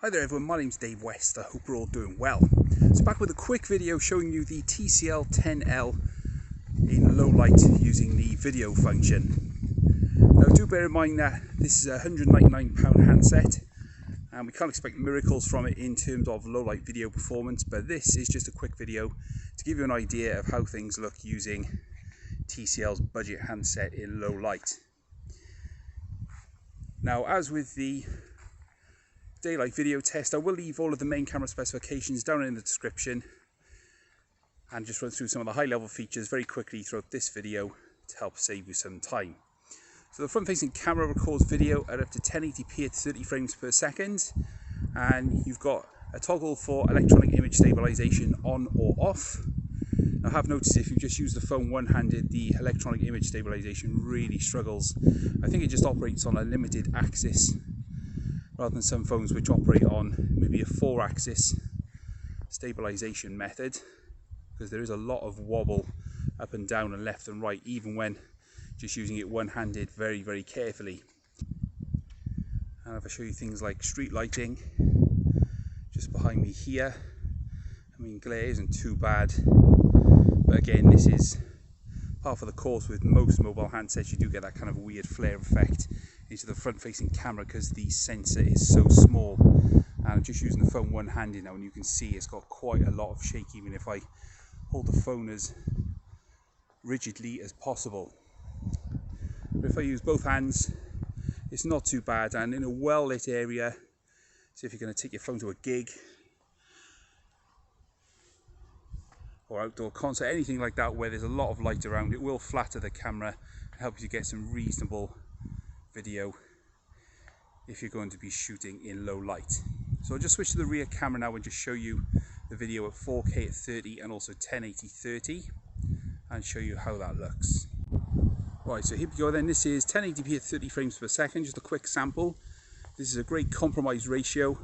Hi there everyone, my name's Dave West. I hope we're all doing well. So back with a quick video showing you the TCL 10L in low light using the video function. Now do bear in mind that this is a £199 handset and we can't expect miracles from it in terms of low light video performance, but this is just a quick video to give you an idea of how things look using TCL's budget handset in low light. Now, as with the daylight video test, I will leave all of the main camera specifications down in the description and just run through some of the high level features very quickly throughout this video to help save you some time. So the front facing camera records video at up to 1080p at 30 frames per second, and you've got a toggle for electronic image stabilisation on or off. I have noticed if you just use the phone one-handed, the electronic image stabilisation really struggles. I think it just operates on a limited axis rather than some phones which operate on maybe a 4-axis stabilisation method, because there is a lot of wobble up and down and left and right even when just using it one-handed very carefully. And if I show you things like street lighting just behind me here, I mean, glare isn't too bad, but again, this is part of the course. With most mobile handsets you do get that kind of weird flare effect into the front facing camera because the sensor is so small. And I'm just using the phone one-handed now, and you can see it's got quite a lot of shake even if I hold the phone as rigidly as possible. But if I use both hands, it's not too bad. And in a well lit area, so if you're going to take your phone to a gig or outdoor concert, anything like that where there's a lot of light around, it will flatter the camera and help you to get some reasonable video if you're going to be shooting in low light. So I'll just switch to the rear camera now and just show you the video at 4K at 30 and also 1080-30 and show you how that looks. Right, so here we go then. This is 1080p at 30 frames per second, just a quick sample. This is a great compromise ratio,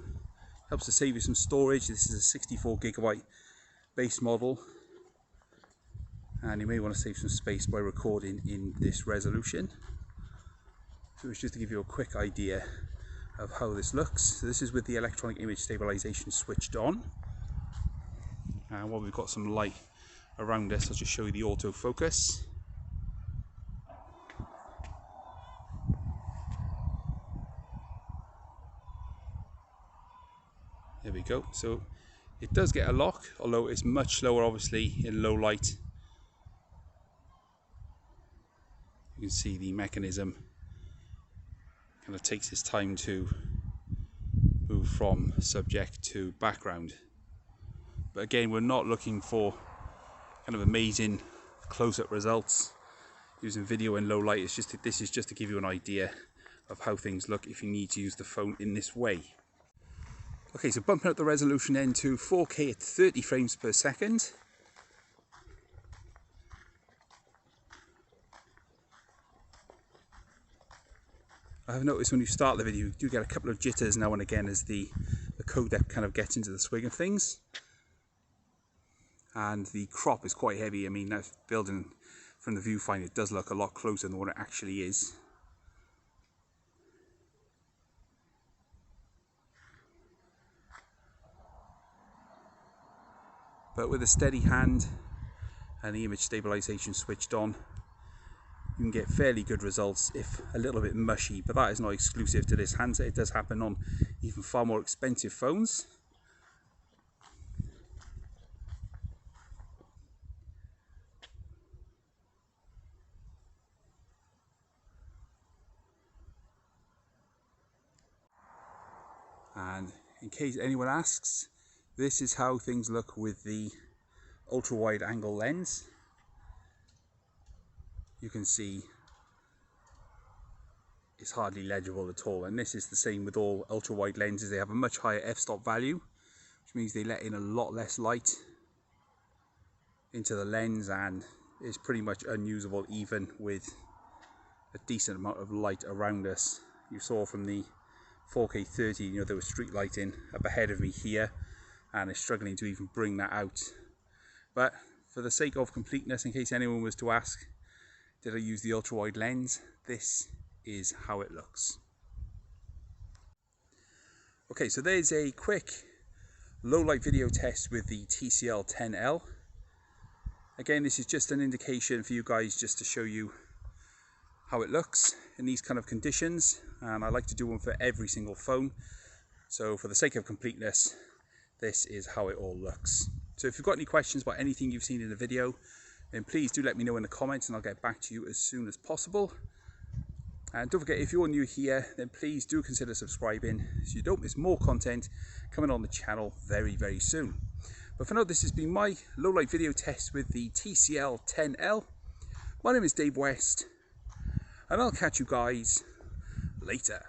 helps to save you some storage. This is a 64GB base model, and you may want to save some space by recording in this resolution. So it's just to give you a quick idea of how this looks. So this is with the electronic image stabilisation switched on, and while we've got some light around us, I'll just show you the autofocus. There we go. So it does get a lock, although it's much slower obviously in low light. You can see the mechanism kind of takes its time to move from subject to background. But again, we're not looking for kind of amazing close-up results using video in low light. It's just that this is just to give you an idea of how things look if you need to use the phone in this way. Okay, so bumping up the resolution then to 4K at 30 frames per second. I have noticed when you start the video you do get a couple of jitters now and again as the codec kind of gets into the swing of things. And the crop is quite heavy. I mean, that's building from the viewfinder, it does look a lot closer than what it actually is. But with a steady hand and the image stabilisation switched on, you can get fairly good results if a little bit mushy, but that is not exclusive to this handset. It does happen on even far more expensive phones. And in case anyone asks, this is how things look with the ultra wide angle lens. You can see it's hardly legible at all, and this is the same with all ultra wide lenses. They have a much higher f-stop value, which means they let in a lot less light into the lens, and it's pretty much unusable even with a decent amount of light around us. You saw from the 4K 30, you know, there was street lighting up ahead of me here, and it's struggling to even bring that out. But for the sake of completeness, in case anyone was to ask, did I use the ultra wide lens, this is how it looks. Okay, so there's a quick low light video test with the TCL 10L. Again, this is just an indication for you guys just to show you how it looks in these kind of conditions, and I like to do one for every single phone. So for the sake of completeness, this is how it all looks. So if you've got any questions about anything you've seen in the video, then please do let me know in the comments and I'll get back to you as soon as possible. And don't forget, if you're new here, then please do consider subscribing so you don't miss more content coming on the channel very, very soon. But for now, this has been my low light video test with the TCL 10L. My name is Dave West, and I'll catch you guys later.